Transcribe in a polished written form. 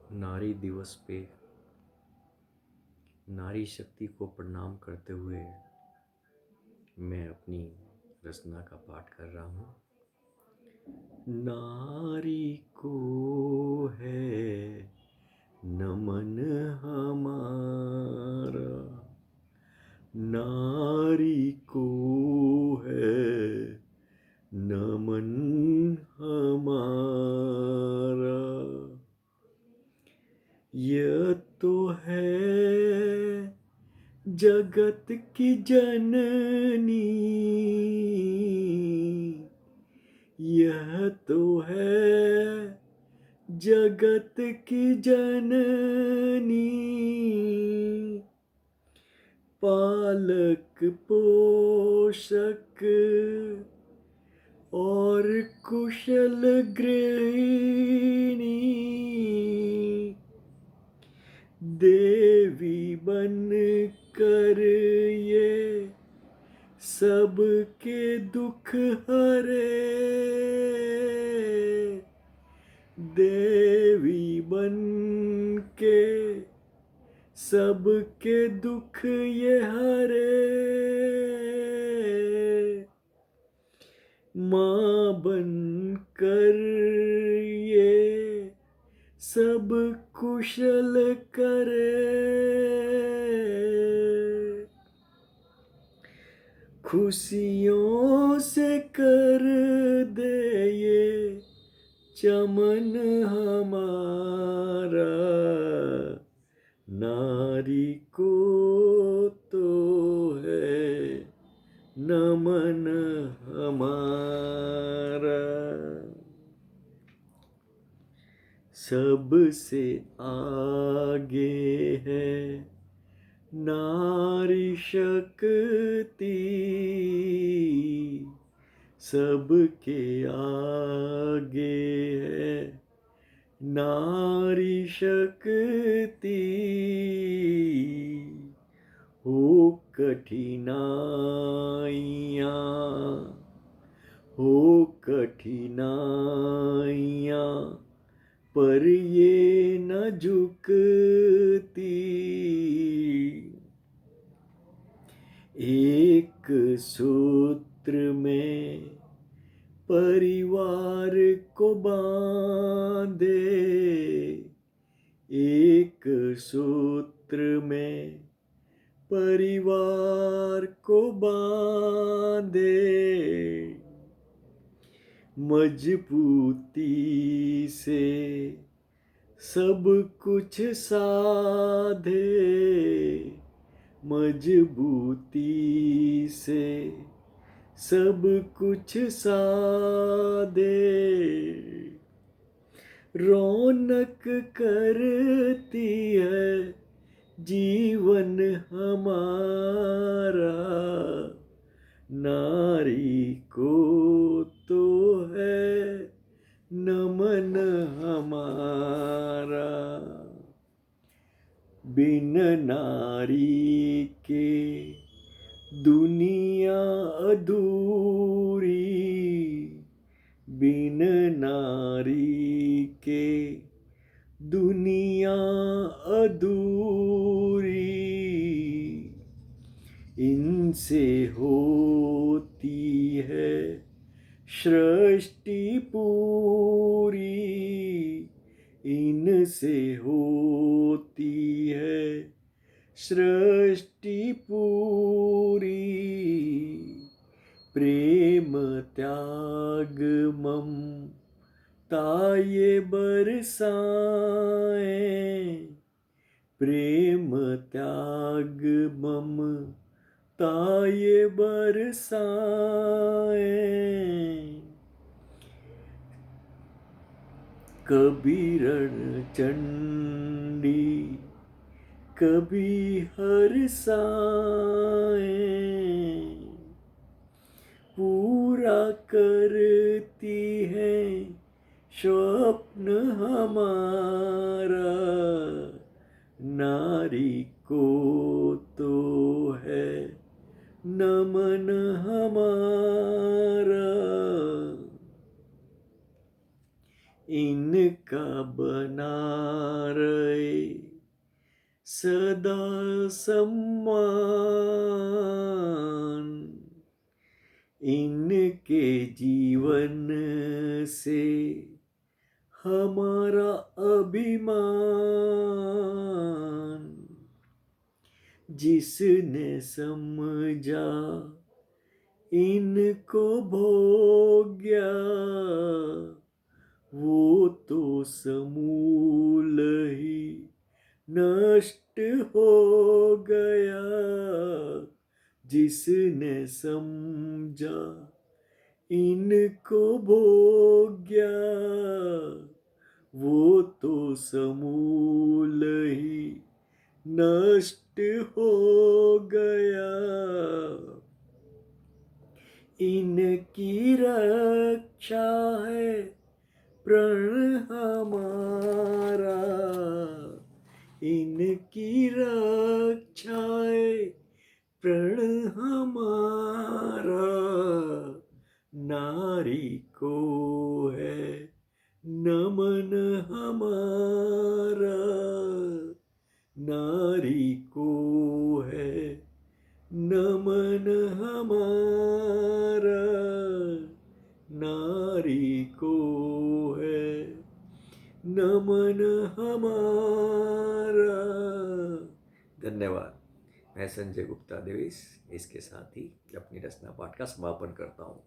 नारी दिवस पे नारी शक्ति को प्रणाम करते हुए मैं अपनी रचना का पाठ कर रहा हूँ। नारी को है नमन हमारा, नारी को है नमन हमारा। यह तो है जगत की जननी, यह तो है जगत की जननी। पालक पोषक और कुशल गृहिणी, देवी बन कर ये सबके दुख हरे, देवी बन के सबके दुख ये हरे। माँ बन कर ये सब कुशल करे, खुशियों से कर दे ये चमन हमारा। नारी को तो है नमन हमारा। सबसे आगे है नारी शक्ति, सबके आगे है नारी शक्ति। हो कठिनाइयाँ, हो कठिनाइयाँ, पर ये न झुकती। एक सूत्र में परिवार को बांधे, एक सूत्र में परिवार को बांधे। मजबूती से सब कुछ साधे, मजबूती से सब कुछ साधे। रौनक करती है जीवन हमारा। नारी को तो है नमन हमारा। बिन नारी के दुनिया अधूरी, बिन नारी के दुनिया अधूरी। इनसे होती है सृष्टि पूरी, इनसे होती है सृष्टि पूरी। प्रेम त्याग ममता ये बरसाएं, प्रेम त्याग ममता ये बरसाएं। कभी रण चंडी, कभी हरसाएं, पूरा करती है स्वप्न हमारा। नारी को तो है नमन हमारा। इनका बना रहे सदा सम्मान। इनके जीवन से हमारा अभिमान। जिसने समझा इनको भोग्या, वो तो समूल ही नष्ट हो गया। जिसने समझा इनको भोग्या, वो तो समूल ही नष्ट हो गया। इनकी रक्षा है प्रण हमारा। इनकी रक्षा है प्रण हमारा। नारी को है नमन हमारा। नारी को है नमन हमारा। नारी को है नमन हमारा। धन्यवाद। मैं संजय गुप्ता देवेश इसके साथ ही अपनी रचना पाठ का समापन करता हूँ।